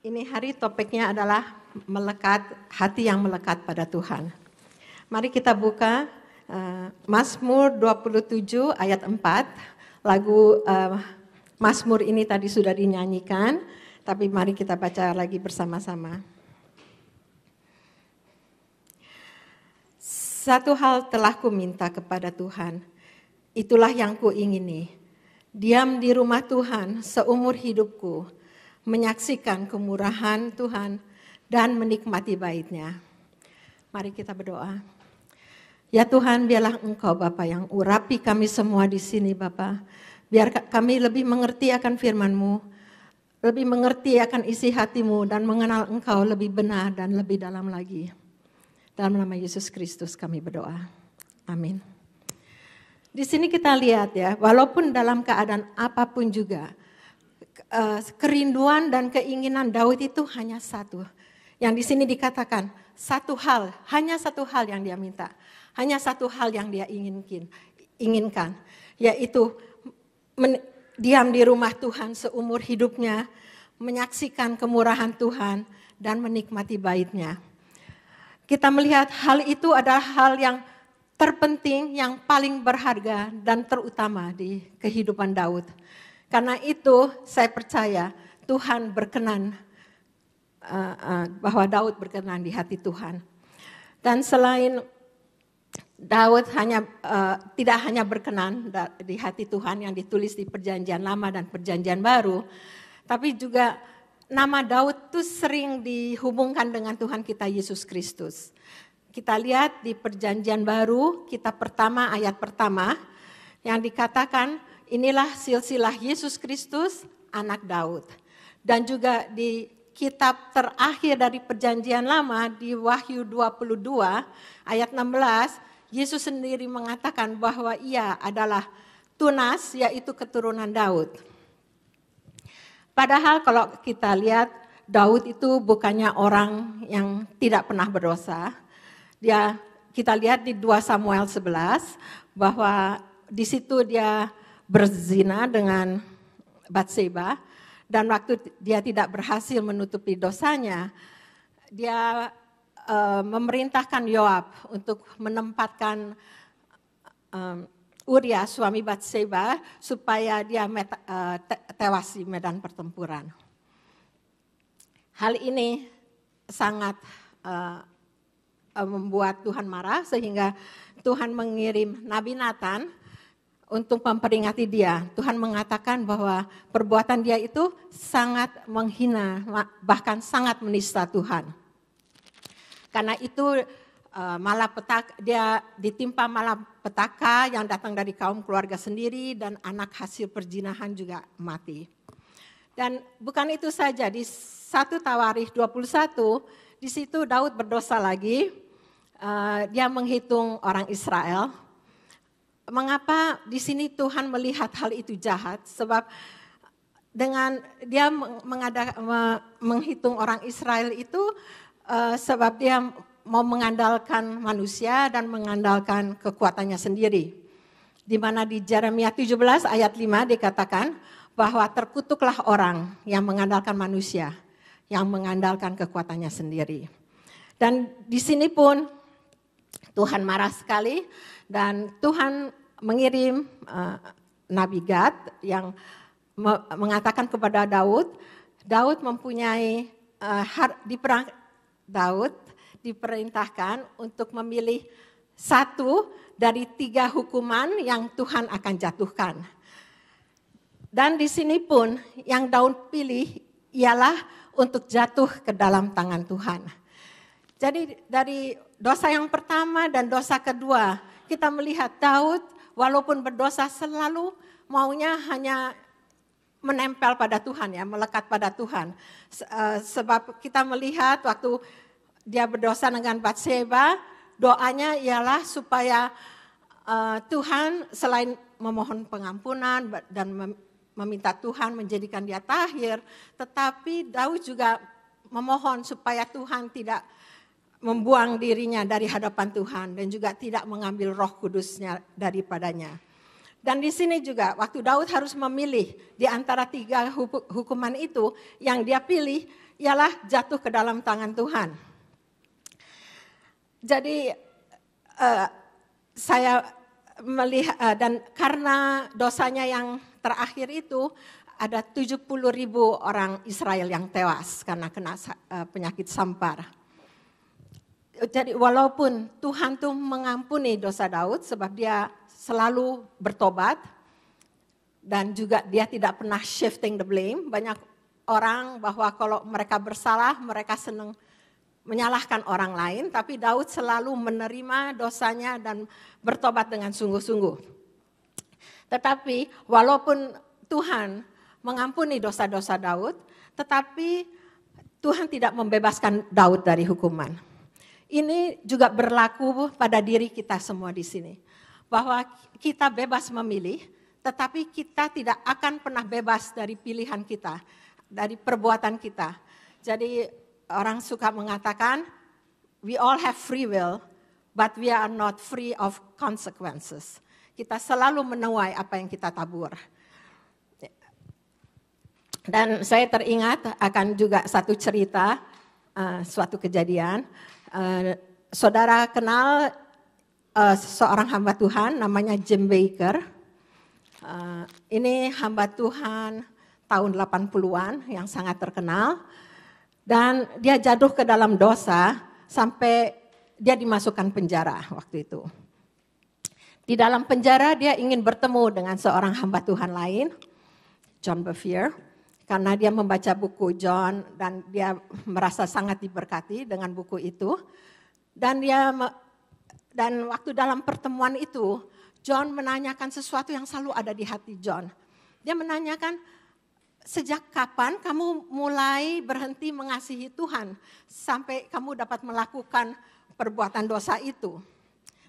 Ini hari topiknya adalah hati yang melekat pada Tuhan. Mari kita buka Mazmur 27 ayat 4. Lagu Mazmur ini tadi sudah dinyanyikan, tapi mari kita baca lagi bersama-sama. Satu hal telah kuminta kepada Tuhan, itulah yang kuingini, diam di rumah Tuhan seumur hidupku, menyaksikan kemurahan Tuhan dan menikmati bait-Nya. Mari kita berdoa. Ya Tuhan, biarlah Engkau Bapa yang urapi kami semua di sini Bapa. Biar kami lebih mengerti akan firman-Mu, lebih mengerti akan isi hati-Mu dan mengenal Engkau lebih benar dan lebih dalam lagi. Dalam nama Yesus Kristus kami berdoa. Amin. Di sini kita lihat ya, walaupun dalam keadaan apapun juga, kerinduan dan keinginan Daud itu hanya satu. Yang di sini dikatakan hanya satu hal yang dia minta. Hanya satu hal yang dia inginkan, yaitu diam di rumah Tuhan seumur hidupnya, menyaksikan kemurahan Tuhan dan menikmati bait-Nya. Kita melihat hal itu adalah hal yang terpenting, yang paling berharga dan terutama di kehidupan Daud. Karena itu saya percaya Tuhan berkenan, bahwa Daud berkenan di hati Tuhan. Dan selain Daud tidak hanya berkenan di hati Tuhan yang ditulis di Perjanjian Lama dan Perjanjian Baru, tapi juga nama Daud itu sering dihubungkan dengan Tuhan kita Yesus Kristus. Kita lihat di Perjanjian Baru, kitab pertama ayat pertama yang dikatakan, inilah silsilah Yesus Kristus, anak Daud. Dan juga di kitab terakhir dari Perjanjian Lama, di Wahyu 22 ayat 16, Yesus sendiri mengatakan bahwa ia adalah tunas, yaitu keturunan Daud. Padahal kalau kita lihat, Daud itu bukannya orang yang tidak pernah berdosa. Kita lihat di 2 Samuel 11, bahwa di situ dia berzina dengan Batseba, dan waktu dia tidak berhasil menutupi dosanya, dia memerintahkan Yoab untuk menempatkan Uria suami Batseba supaya dia tewas di medan pertempuran. Hal ini sangat membuat Tuhan marah, sehingga Tuhan mengirim Nabi Nathan untuk memperingati dia. Tuhan mengatakan bahwa perbuatan dia itu sangat menghina, bahkan sangat menista Tuhan. Karena itu dia ditimpa malapetaka yang datang dari kaum keluarga sendiri, dan anak hasil perzinahan juga mati. Dan bukan itu saja, di 1 Tawarikh 21, di situ Daud berdosa lagi. Dia menghitung orang Israel. Mengapa di sini Tuhan melihat hal itu jahat? Sebab dengan dia menghitung orang Israel itu sebab dia mau mengandalkan manusia dan mengandalkan kekuatannya sendiri. Di mana di Yeremia 17 ayat 5 dikatakan bahwa terkutuklah orang yang mengandalkan manusia, yang mengandalkan kekuatannya sendiri. Dan di sini pun Tuhan marah sekali, dan Tuhan mengirim Nabi Gad yang mengatakan kepada Daud mempunyai Daud diperintahkan untuk memilih satu dari 3 hukuman yang Tuhan akan jatuhkan. Dan di sini pun yang Daud pilih ialah untuk jatuh ke dalam tangan Tuhan. Jadi dari dosa yang pertama dan dosa kedua, kita melihat Daud walaupun berdosa selalu maunya hanya menempel pada Tuhan, ya, melekat pada Tuhan. Sebab kita melihat waktu dia berdosa dengan Batseba, doanya ialah supaya Tuhan selain memohon pengampunan dan meminta Tuhan menjadikan dia tahir, tetapi Daud juga memohon supaya Tuhan tidak membuang dirinya dari hadapan Tuhan dan juga tidak mengambil Roh Kudusnya daripadanya. Dan di sini juga waktu Daud harus memilih di antara 3 hukuman itu, yang dia pilih ialah jatuh ke dalam tangan Tuhan. Jadi saya melihat dan karena dosanya yang terakhir itu ada 70.000 orang Israel yang tewas karena kena penyakit sampar. Jadi walaupun Tuhan tuh mengampuni dosa Daud sebab dia selalu bertobat dan juga dia tidak pernah shifting the blame. Banyak orang bahwa kalau mereka bersalah mereka senang menyalahkan orang lain, tapi Daud selalu menerima dosanya dan bertobat dengan sungguh-sungguh. Tetapi walaupun Tuhan mengampuni dosa-dosa Daud, tetapi Tuhan tidak membebaskan Daud dari hukuman. Ini juga berlaku pada diri kita semua di sini. Bahwa kita bebas memilih, tetapi kita tidak akan pernah bebas dari pilihan kita, dari perbuatan kita. Jadi orang suka mengatakan, we all have free will, but we are not free of consequences. Kita selalu menuai apa yang kita tabur. Dan saya teringat akan juga satu cerita, suatu kejadian. Saudara kenal seorang hamba Tuhan namanya Jim Baker. Ini hamba Tuhan tahun 80-an yang sangat terkenal. Dan dia jatuh ke dalam dosa sampai dia dimasukkan penjara waktu itu. Di dalam penjara dia ingin bertemu dengan seorang hamba Tuhan lain, John Bevere. Karena dia membaca buku John dan dia merasa sangat diberkati dengan buku itu. Dan waktu dalam pertemuan itu, John menanyakan sesuatu yang selalu ada di hati John. Dia menanyakan, sejak kapan kamu mulai berhenti mengasihi Tuhan sampai kamu dapat melakukan perbuatan dosa itu?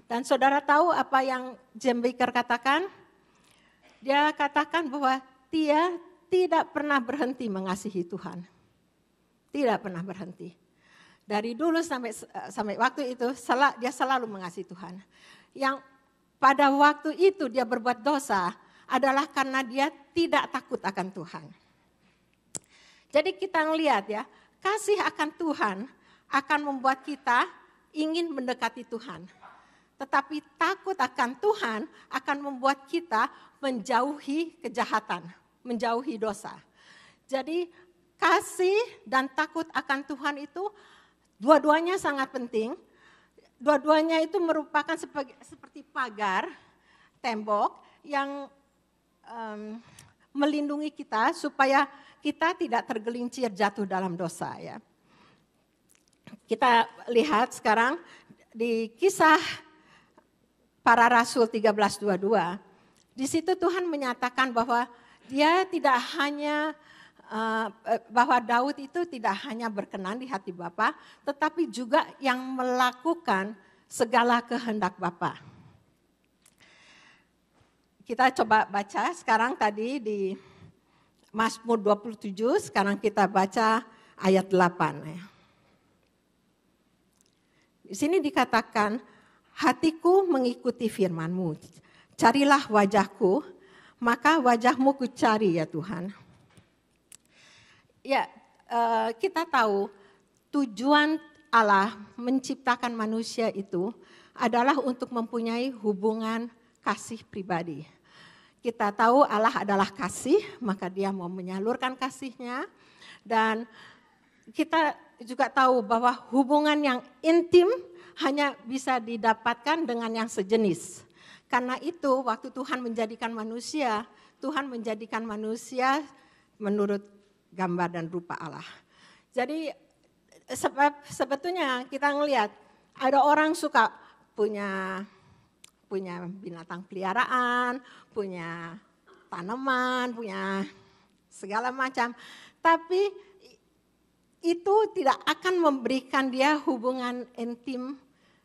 Dan saudara tahu apa yang Jim Baker katakan? Dia katakan bahwa dia tidak pernah berhenti mengasihi Tuhan. Tidak pernah berhenti. Dari dulu sampai waktu itu dia selalu mengasihi Tuhan. Yang pada waktu itu dia berbuat dosa adalah karena dia tidak takut akan Tuhan. Jadi kita ngelihat ya, kasih akan Tuhan akan membuat kita ingin mendekati Tuhan. Tetapi takut akan Tuhan akan membuat kita menjauhi kejahatan, menjauhi dosa. Jadi kasih dan takut akan Tuhan itu dua-duanya sangat penting. Dua-duanya itu merupakan seperti pagar, tembok yang melindungi kita supaya kita tidak tergelincir jatuh dalam dosa ya. Kita lihat sekarang di Kisah Para Rasul 13:22. Di situ Tuhan menyatakan bahwa dia tidak hanya bahwa Daud itu tidak hanya berkenan di hati Bapa, tetapi juga yang melakukan segala kehendak Bapa. Kita coba baca sekarang tadi di Mazmur 27, sekarang kita baca ayat 8. Di sini dikatakan, hatiku mengikuti firman-Mu, carilah wajahku, maka wajah-Mu kucari ya Tuhan. Ya, kita tahu tujuan Allah menciptakan manusia itu adalah untuk mempunyai hubungan kasih pribadi. Kita tahu Allah adalah kasih, maka dia mau menyalurkan kasihnya. Dan kita juga tahu bahwa hubungan yang intim hanya bisa didapatkan dengan yang sejenis. Karena itu waktu Tuhan menjadikan manusia, Tuhan menjadikan manusia menurut gambar dan rupa Allah. Jadi sebetulnya kita ngelihat ada orang suka punya binatang peliharaan, punya tanaman, punya segala macam. Tapi itu tidak akan memberikan dia hubungan intim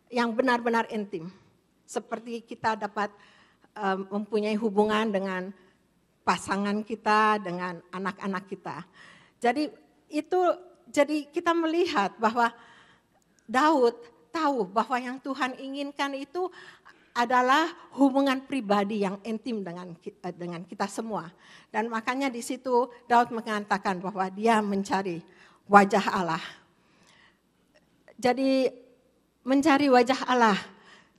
yang benar-benar intim. Seperti kita dapat mempunyai hubungan dengan pasangan kita, dengan anak-anak kita. Jadi kita melihat bahwa Daud tahu bahwa yang Tuhan inginkan itu adalah hubungan pribadi yang intim dengan kita semua. Dan makanya di situ Daud mengatakan bahwa dia mencari wajah Allah. Jadi mencari wajah Allah,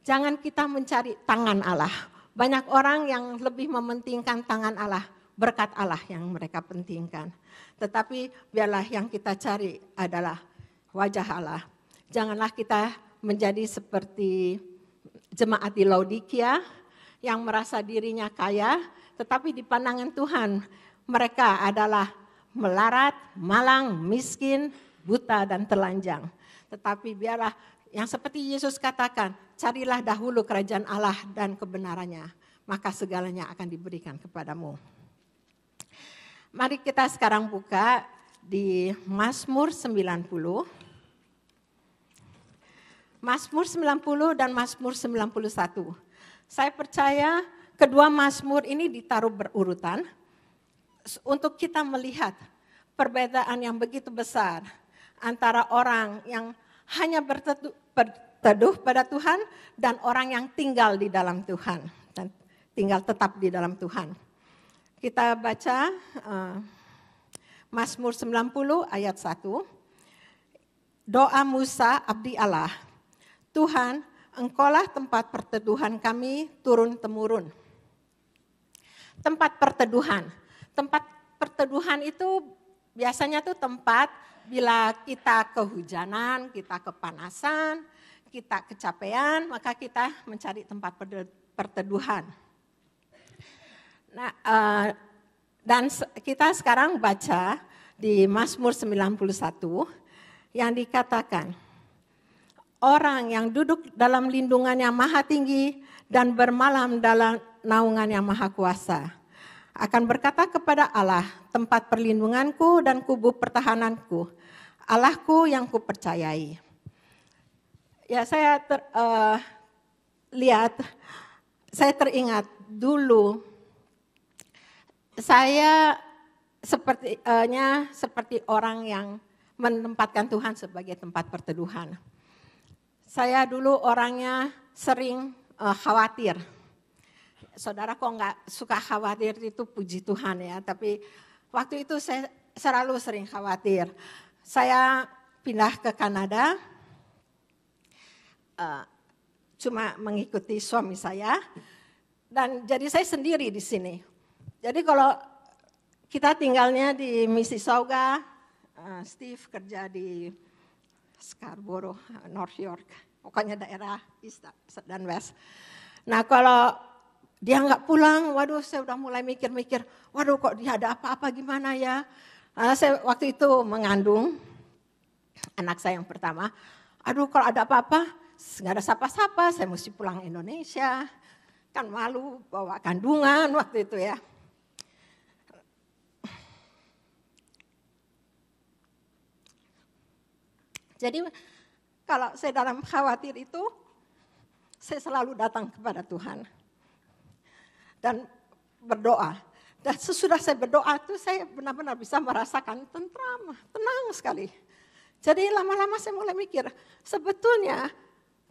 jangan kita mencari tangan Allah. Banyak orang yang lebih mementingkan tangan Allah, berkat Allah yang mereka pentingkan. Tetapi biarlah yang kita cari adalah wajah Allah. Janganlah kita menjadi seperti jemaat di Laodikia yang merasa dirinya kaya, tetapi di pandangan Tuhan mereka adalah melarat, malang, miskin, buta dan telanjang. Tetapi biarlah yang seperti Yesus katakan, carilah dahulu kerajaan Allah dan kebenarannya, maka segalanya akan diberikan kepadamu. Mari kita sekarang buka di Mazmur 90. Mazmur 90 dan Mazmur 91. Saya percaya kedua Mazmur ini ditaruh berurutan untuk kita melihat perbedaan yang begitu besar antara orang yang hanya berteduh pada Tuhan dan orang yang tinggal di dalam Tuhan dan tinggal tetap di dalam Tuhan. Kita baca Mazmur 90 ayat 1. Doa Musa abdi Allah. Tuhan, Engkaulah tempat perteduhan kami turun-temurun. Tempat perteduhan. Tempat perteduhan itu biasanya tuh tempat bila kita kehujanan, kita kepanasan, kita kecapean, maka kita mencari tempat perteduhan. Nah, dan kita sekarang baca di Mazmur 91 yang dikatakan, orang yang duduk dalam lindungan yang maha tinggi dan bermalam dalam naungan yang maha kuasa akan berkata kepada Allah, tempat perlindunganku dan kubu pertahananku, Allahku yang kupercayai. Ya, saya teringat dulu saya seperti orang yang menempatkan Tuhan sebagai tempat perteduhan. Saya dulu orangnya sering khawatir. Saudara kok nggak suka khawatir itu puji Tuhan ya, tapi waktu itu saya selalu sering khawatir. Saya pindah ke Kanada, cuma mengikuti suami saya, dan jadi saya sendiri di sini. Jadi kalau kita tinggalnya di Mississauga, Steve kerja di Scarborough, North York, pokoknya daerah East dan West. Nah kalau dia nggak pulang, waduh saya udah mulai mikir-mikir, waduh kok dia ada apa-apa gimana ya. Saya waktu itu mengandung anak saya yang pertama, aduh kalau ada apa-apa, nggak ada sapa-sapa, saya mesti pulang Indonesia. Kan malu bawa kandungan waktu itu ya. Jadi kalau saya dalam khawatir itu, saya selalu datang kepada Tuhan. Dan berdoa. Dan sesudah saya berdoa itu saya benar-benar bisa merasakan tentram, tenang sekali. Jadi lama-lama saya mulai mikir, sebetulnya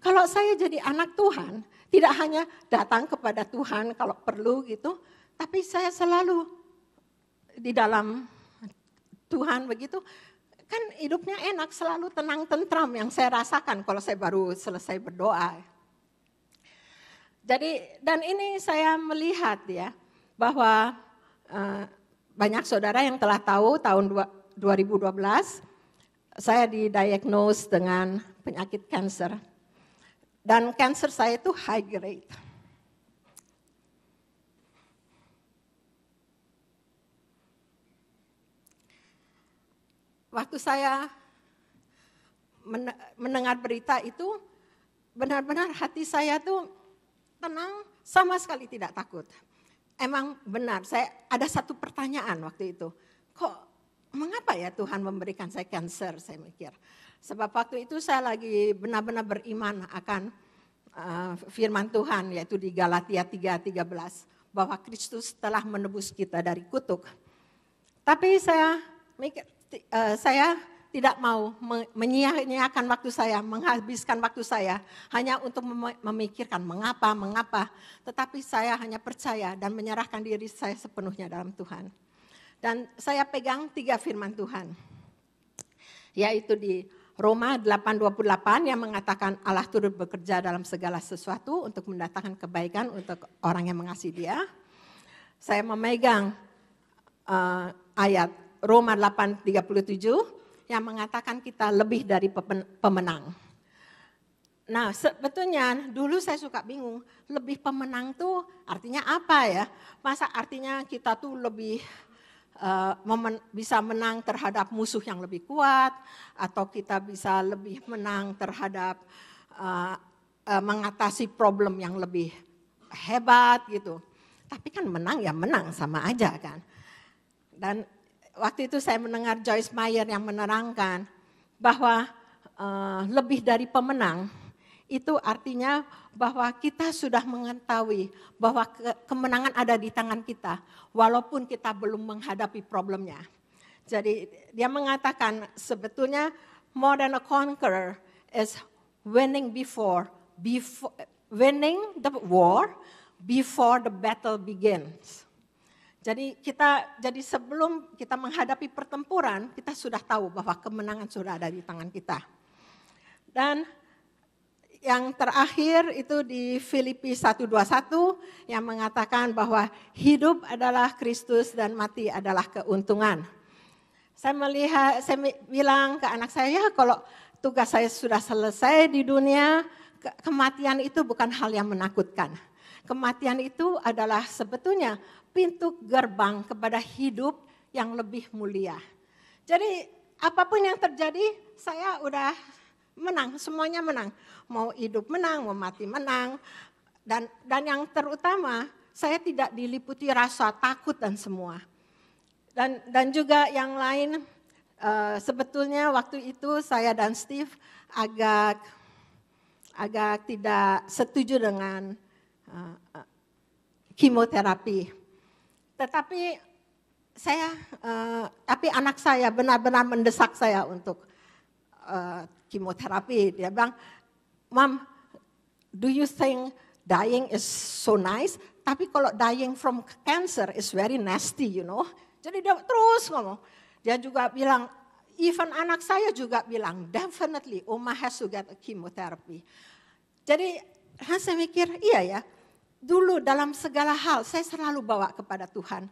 kalau saya jadi anak Tuhan, tidak hanya datang kepada Tuhan kalau perlu gitu, tapi saya selalu di dalam Tuhan begitu, kan hidupnya enak, selalu tenang, tentram yang saya rasakan kalau saya baru selesai berdoa. Jadi dan ini saya melihat ya bahwa banyak saudara yang telah tahu tahun 2012 saya didiagnose dengan penyakit kanker. Dan kanker saya itu high grade. Waktu saya mendengar berita itu, benar-benar hati saya tuh tenang, sama sekali tidak takut. Emang benar, saya ada satu pertanyaan waktu itu. Kok, mengapa ya Tuhan memberikan saya kanker, saya mikir. Sebab waktu itu saya lagi benar-benar beriman akan firman Tuhan, yaitu di Galatia 3:13, bahwa Kristus telah menebus kita dari kutuk. Tapi saya mikir, saya tidak mau menyia-nyiakan waktu saya, menghabiskan waktu saya hanya untuk memikirkan mengapa, tetapi saya hanya percaya dan menyerahkan diri saya sepenuhnya dalam Tuhan. Dan saya pegang 3 firman Tuhan. Yaitu di Roma 8:28 yang mengatakan Allah turut bekerja dalam segala sesuatu untuk mendatangkan kebaikan untuk orang yang mengasihi Dia. Saya memegang ayat Roma 8:37 yang mengatakan kita lebih dari pemenang. Nah, sebetulnya dulu saya suka bingung, lebih pemenang tuh artinya apa ya? Masa artinya kita tuh lebih bisa menang terhadap musuh yang lebih kuat, atau kita bisa lebih menang terhadap mengatasi problem yang lebih hebat gitu. Tapi kan menang ya menang sama aja kan. Dan waktu itu saya mendengar Joyce Meyer yang menerangkan bahwa lebih dari pemenang, itu artinya bahwa kita sudah mengetahui bahwa kemenangan ada di tangan kita, walaupun kita belum menghadapi problemnya. Jadi dia mengatakan sebetulnya more than a conqueror is winning winning the war before the battle begins. Jadi sebelum kita menghadapi pertempuran, kita sudah tahu bahwa kemenangan sudah ada di tangan kita. Dan yang terakhir itu di Filipi 1:21 yang mengatakan bahwa hidup adalah Kristus dan mati adalah keuntungan. Saya bilang ke anak saya, kalau tugas saya sudah selesai di dunia, kematian itu bukan hal yang menakutkan. Kematian itu adalah sebetulnya pintu gerbang kepada hidup yang lebih mulia. Jadi apapun yang terjadi, saya udah menang, semuanya menang. Mau hidup menang, mau mati menang. Dan yang terutama, saya tidak diliputi rasa takut dan semua. Dan juga yang lain, sebetulnya waktu itu saya dan Steve agak tidak setuju dengan kemoterapi. Tetapi tapi anak saya benar-benar mendesak saya untuk kemoterapi. Dia bilang, Mom, do you think dying is so nice? Tapi kalau dying from cancer is very nasty, you know. Jadi dia terus ngomong. Dia juga bilang, even anak saya juga bilang, definitely Oma has to get a chemotherapy. Jadi saya mikir, iya ya, dulu dalam segala hal saya selalu bawa kepada Tuhan.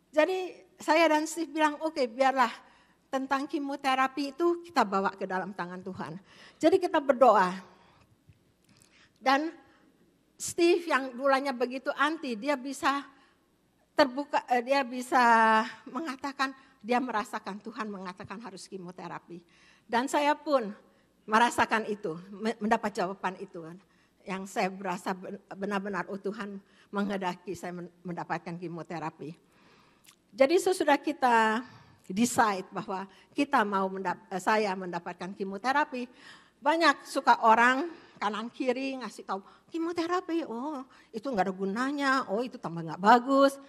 Jadi saya dan Steve bilang, oke, biarlah tentang kemoterapi itu kita bawa ke dalam tangan Tuhan. Jadi kita berdoa. Dan Steve yang dulunya begitu anti, dia bisa terbuka, dia bisa mengatakan, dia merasakan Tuhan mengatakan harus kemoterapi. Dan saya pun merasakan itu, mendapat jawaban itu. Yang saya berasa benar-benar Tuhan menghendaki saya mendapatkan kemoterapi. Jadi sesudah kita decide bahwa saya mendapatkan kemoterapi, banyak suka orang kanan kiri ngasih tahu kemoterapi, oh itu nggak ada gunanya, oh itu tambah nggak bagus.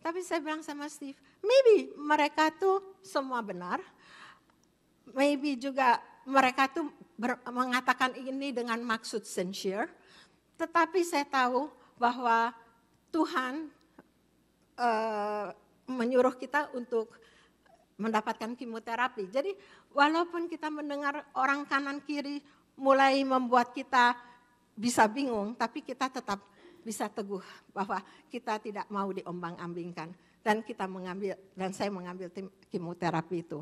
Tapi saya bilang sama Steve, maybe mereka tuh semua benar, maybe juga mereka tuh mengatakan ini dengan maksud sincere, tetapi saya tahu bahwa Tuhan menyuruh kita untuk mendapatkan kemoterapi. Jadi walaupun kita mendengar orang kanan kiri mulai membuat kita bisa bingung, tapi kita tetap bisa teguh bahwa kita tidak mau diombang-ambingkan. Dan saya mengambil kemoterapi itu.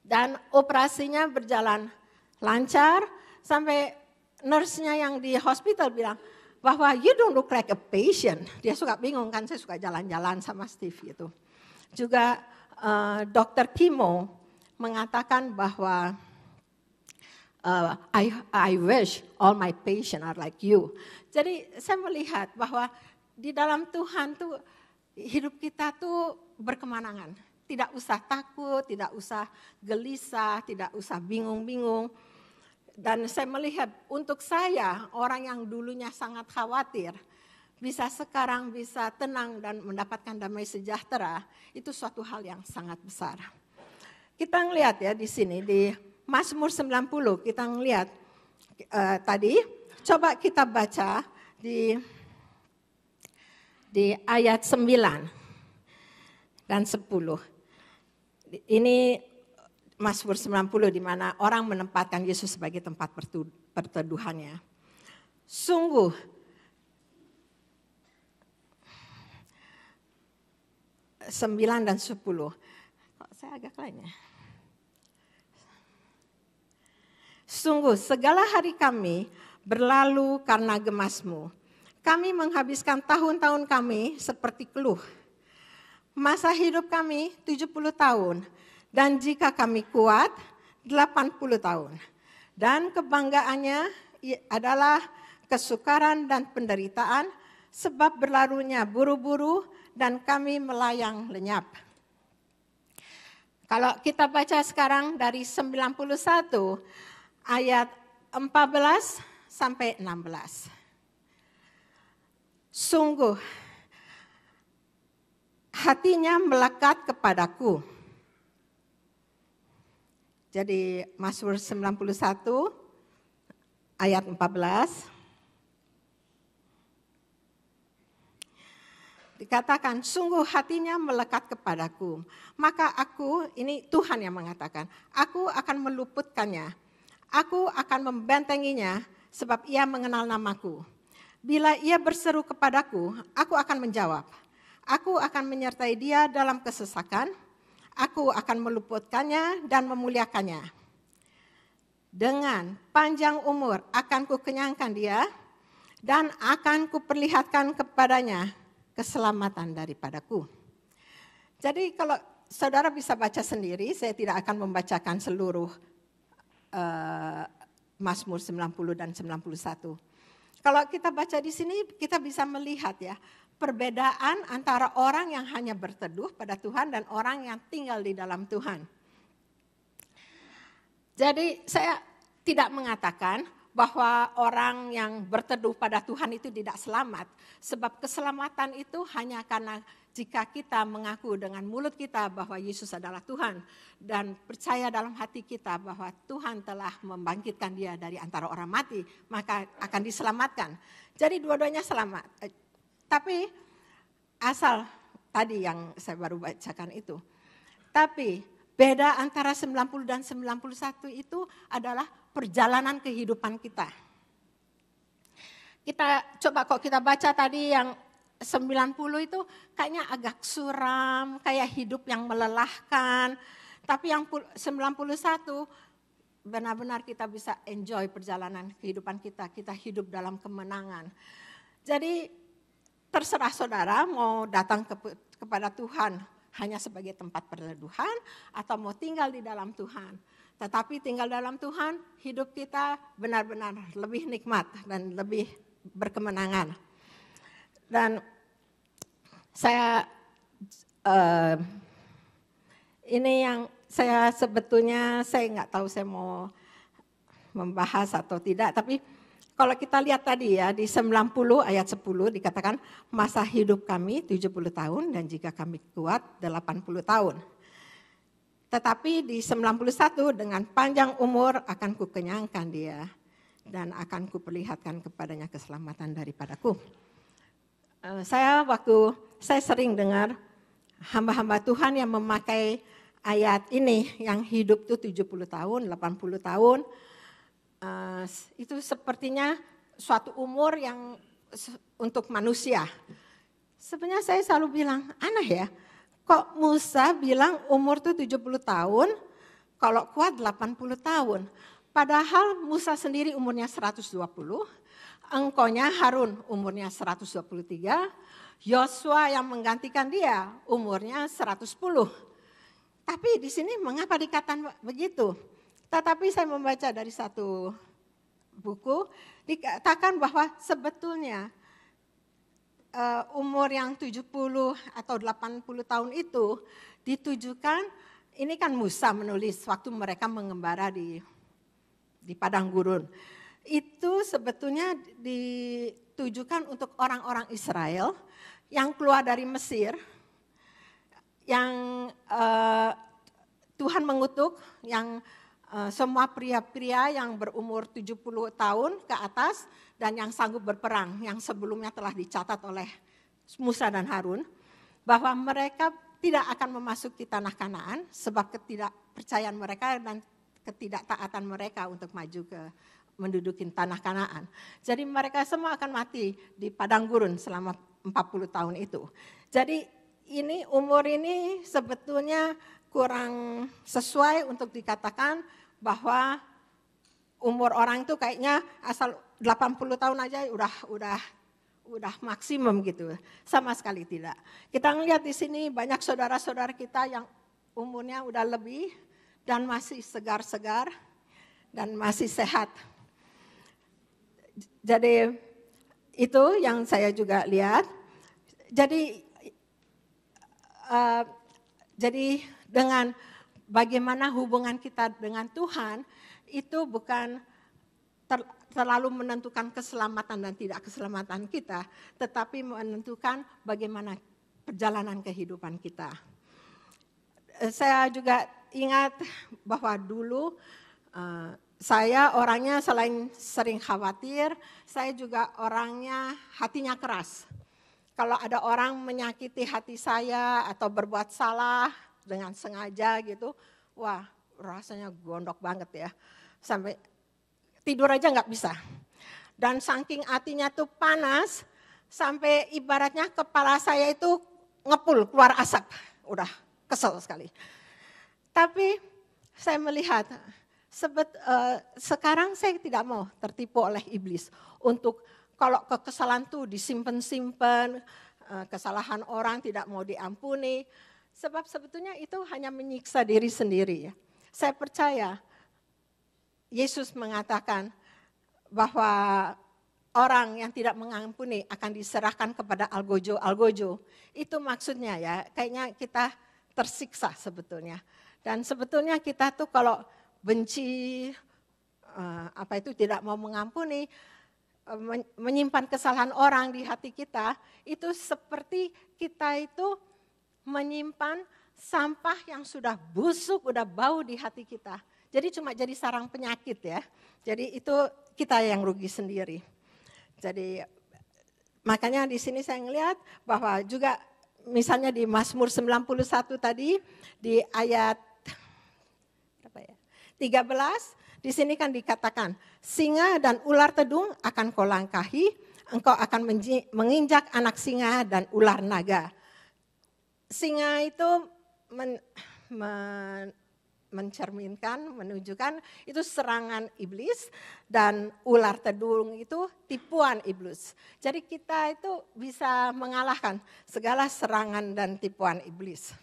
Dan operasinya berjalan lancar sampai nurse-nya yang di hospital bilang bahwa you don't look like a patient. Dia suka bingung kan, saya suka jalan-jalan sama Steve gitu. Juga Dr. Kimo mengatakan bahwa I wish all my patients are like you. Jadi saya melihat bahwa di dalam Tuhan tuh hidup kita tuh berkemenangan. Tidak usah takut, tidak usah gelisah, tidak usah bingung-bingung. Dan saya melihat untuk saya, orang yang dulunya sangat khawatir, bisa sekarang bisa tenang dan mendapatkan damai sejahtera, itu suatu hal yang sangat besar. Kita ngelihat ya di sini, di Mazmur 90, kita ngelihat tadi, coba kita baca di ayat 9 dan 10. Ini Mazmur 90 di mana orang menempatkan Yesus sebagai tempat perteduhannya. Sungguh, sembilan dan 10. Kok saya agak lain ya? Sungguh, segala hari kami berlalu karena gemas-Mu. Kami menghabiskan tahun-tahun kami seperti keluh. Masa hidup kami 70 tahun. Dan jika kami kuat, 80 tahun. Dan kebanggaannya adalah kesukaran dan penderitaan, sebab berlalunya buru-buru dan kami melayang lenyap. Kalau kita baca sekarang dari 91 ayat 14 sampai 16. Sungguh, hatinya melekat kepadaku. Jadi Mazmur 91 ayat 14 dikatakan, sungguh hatinya melekat kepadaku. Maka aku, ini Tuhan yang mengatakan, aku akan meluputkannya. Aku akan membentenginya sebab ia mengenal namaku. Bila ia berseru kepadaku, aku akan menjawab. Aku akan menyertai dia dalam kesesakan. Aku akan meluputkannya dan memuliakannya. Dengan panjang umur akan kukenyangkan dia dan akan kuperlihatkan kepadanya keselamatan daripadaku. Jadi kalau saudara bisa baca sendiri, saya tidak akan membacakan seluruh Mazmur 90 dan 91. Kalau kita baca di sini, kita bisa melihat ya, perbedaan antara orang yang hanya berteduh pada Tuhan dan orang yang tinggal di dalam Tuhan. Jadi saya tidak mengatakan bahwa orang yang berteduh pada Tuhan itu tidak selamat. Sebab keselamatan itu hanya karena jika kita mengaku dengan mulut kita bahwa Yesus adalah Tuhan. Dan percaya dalam hati kita bahwa Tuhan telah membangkitkan dia dari antara orang mati. Maka akan diselamatkan. Jadi dua-duanya selamat. Tapi asal tadi yang saya baru bacakan itu. Tapi beda antara 90 dan 91 itu adalah perjalanan kehidupan kita. Kita coba kok kita baca tadi yang 90 itu kayaknya agak suram, kayak hidup yang melelahkan. Tapi yang 91 benar-benar kita bisa enjoy perjalanan kehidupan kita. Kita hidup dalam kemenangan. Jadi terserah saudara mau datang kepada Tuhan hanya sebagai tempat perteduhan atau mau tinggal di dalam Tuhan. Tetapi tinggal dalam Tuhan, hidup kita benar-benar lebih nikmat dan lebih berkemenangan. Dan saya ini yang saya sebetulnya saya nggak tahu saya mau membahas atau tidak, tapi kalau kita lihat tadi ya di 90 ayat 10 dikatakan masa hidup kami 70 tahun dan jika kami kuat 80 tahun. Tetapi di 91 dengan panjang umur akan kukenyangkan dia dan akan kuperlihatkan kepadanya keselamatan daripadaku. Saya sering dengar hamba-hamba Tuhan yang memakai ayat ini yang hidup tuh 70 tahun, 80 tahun. Itu sepertinya suatu umur yang untuk manusia. Sebenarnya saya selalu bilang, aneh ya, kok Musa bilang umur itu 70 tahun, kalau kuat 80 tahun. Padahal Musa sendiri umurnya 120, engkonya Harun umurnya 123, Yosua yang menggantikan dia umurnya 110. Tapi di sini mengapa dikatakan begitu? Tetapi saya membaca dari satu buku, dikatakan bahwa sebetulnya umur yang 70 atau 80 tahun itu ditujukan, ini kan Musa menulis waktu mereka mengembara di padang gurun. Itu sebetulnya ditujukan untuk orang-orang Israel yang keluar dari Mesir, yang Tuhan mengutuk, yang semua pria-pria yang berumur 70 tahun ke atas dan yang sanggup berperang, yang sebelumnya telah dicatat oleh Musa dan Harun, bahwa mereka tidak akan memasuki tanah Kanaan sebab ketidakpercayaan mereka dan ketidaktaatan mereka untuk maju ke menduduki tanah Kanaan. Jadi mereka semua akan mati di padang gurun selama 40 tahun itu. Jadi umur ini sebetulnya kurang sesuai untuk dikatakan bahwa umur orang itu kayaknya asal 80 tahun aja udah maksimum gitu. Sama sekali tidak. Kita ngelihat di sini banyak saudara-saudara kita yang umurnya udah lebih dan masih segar-segar dan masih sehat. Jadi itu yang saya juga lihat. Jadi dengan bagaimana hubungan kita dengan Tuhan itu bukan terlalu menentukan keselamatan dan tidak keselamatan kita, tetapi menentukan bagaimana perjalanan kehidupan kita. Saya juga ingat bahwa dulu saya orangnya selain sering khawatir, saya juga orangnya hatinya keras. Kalau ada orang menyakiti hati saya atau berbuat salah dengan sengaja gitu, wah rasanya gondok banget ya. Sampai tidur aja nggak bisa. Dan saking hatinya tuh panas, sampai ibaratnya kepala saya itu ngepul, keluar asap. Udah kesel sekali. Tapi saya melihat, sekarang saya tidak mau tertipu oleh iblis untuk kalau kekesalan tuh disimpan-simpan, kesalahan orang tidak mau diampuni, sebab sebetulnya itu hanya menyiksa diri sendiri. Saya percaya Yesus mengatakan bahwa orang yang tidak mengampuni akan diserahkan kepada algojo. Itu maksudnya ya, kayaknya kita tersiksa sebetulnya. Dan sebetulnya kita tuh kalau benci, tidak mau mengampuni, menyimpan kesalahan orang di hati kita, itu seperti kita itu menyimpan sampah yang sudah busuk, udah bau di hati kita. Jadi cuma jadi sarang penyakit ya. Jadi itu kita yang rugi sendiri. Jadi makanya di sini saya ngelihat bahwa juga misalnya di Mazmur 91 tadi di ayat 13, di sini kan dikatakan, singa dan ular tedung akan kau langkahi, engkau akan menginjak anak singa dan ular naga. Singa itu mencerminkan, menunjukkan itu serangan iblis, dan ular tedung itu tipuan iblis. Jadi kita itu bisa mengalahkan segala serangan dan tipuan iblis.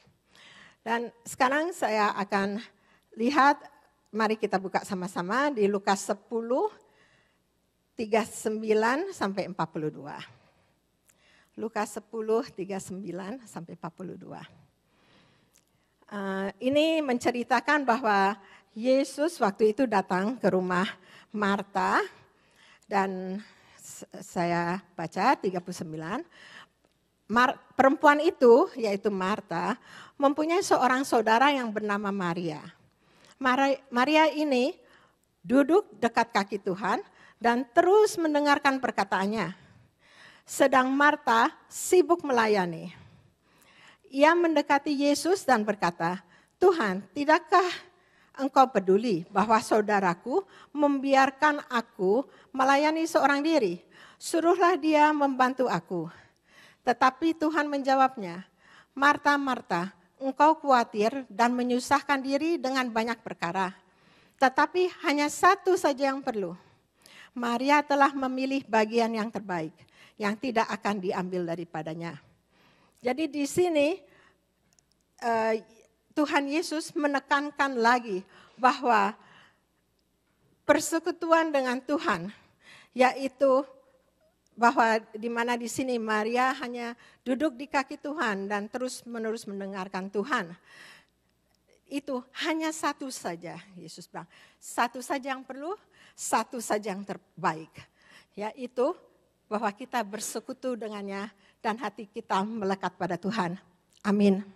Dan sekarang saya akan lihat, mari kita buka sama-sama di Lukas 10, 39 sampai 42. Lukas 10, 39 sampai 42. Ini menceritakan bahwa Yesus waktu itu datang ke rumah Marta, dan saya baca 39. Perempuan itu, yaitu Marta, mempunyai seorang saudara yang bernama Maria. Maria ini duduk dekat kaki Tuhan dan terus mendengarkan perkataannya. Sedang Marta sibuk melayani. Ia mendekati Yesus dan berkata, Tuhan, tidakkah engkau peduli bahwa saudaraku membiarkan aku melayani seorang diri? Suruhlah dia membantu aku. Tetapi Tuhan menjawabnya, Marta, Marta, engkau khawatir dan menyusahkan diri dengan banyak perkara. Tetapi hanya satu saja yang perlu. Maria telah memilih bagian yang terbaik, yang tidak akan diambil daripadanya. Jadi di sini Tuhan Yesus menekankan lagi bahwa persekutuan dengan Tuhan, yaitu bahwa di mana di sini Maria hanya duduk di kaki Tuhan dan terus-menerus mendengarkan Tuhan. Itu hanya satu saja, Yesus bilang. Satu saja yang perlu, satu saja yang terbaik. Yaitu bahwa kita bersekutu dengannya dan hati kita melekat pada Tuhan. Amin.